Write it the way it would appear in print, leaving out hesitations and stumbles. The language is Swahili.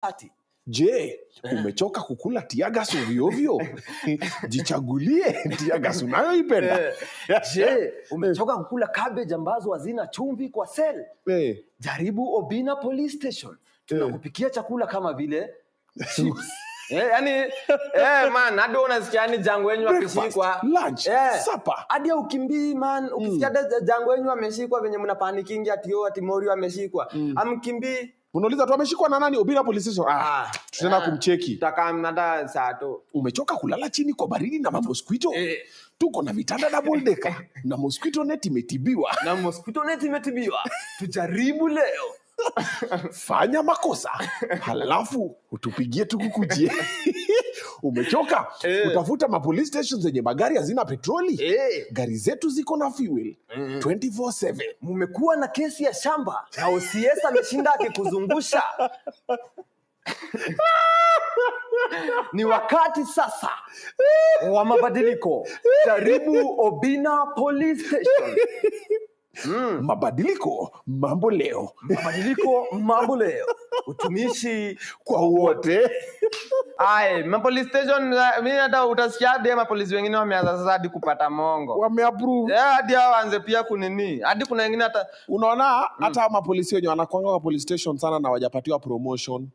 Ati. Je, umechoka kukula tiagas ovyo? Jichagulie tiagas unayoipenda. Je, umechoka kukula cabbage ambazo hazina chumvi kwa sel? Jaribu Obina Police Station. Tunakupikia chakula kama vile chips. Man, hadi unasikia ni jango wenyu wakishikwa. Lunch, supper. Hadi ukimbii man, ukisikia jango wenyu wameshikwa venye mnapanikingi ati Morio ameshikwa. Amkimbii. Unauliza tu ameshikwa na nani? Obina Police Station. Tutaenda kumcheki. Tutakamnada saa tu. Umechoka kulala chini kwa baridi na mosquito? Tuko na vitanda double decker na mosquito net imetibiwa. Tujaribu leo. Fanya makosa. Halafu utupigie tukukujie. Umechoka? Utafuta police stations zenye magari hazina petroli? Gari zetu ziko na fuel 24/7. Mumekuwa na kesi ya shamba na OCS ameshinda akikuzungusha. Ni wakati sasa wa mabadiliko. Jaribu Obina Police Station. Mabadiliko, mambo leo. Utumishi kwa wote. Police station, mimi hata utasikia hadi mapolisi wengine wameanza sasa hadi kupata mongo. Wameapprove. Hadi hao waanze pia kunini. Hadi kuna wengine hata unaona hata mapolisi wenyewe wanakuanga kwa police station sana na wajapatiwa promotion.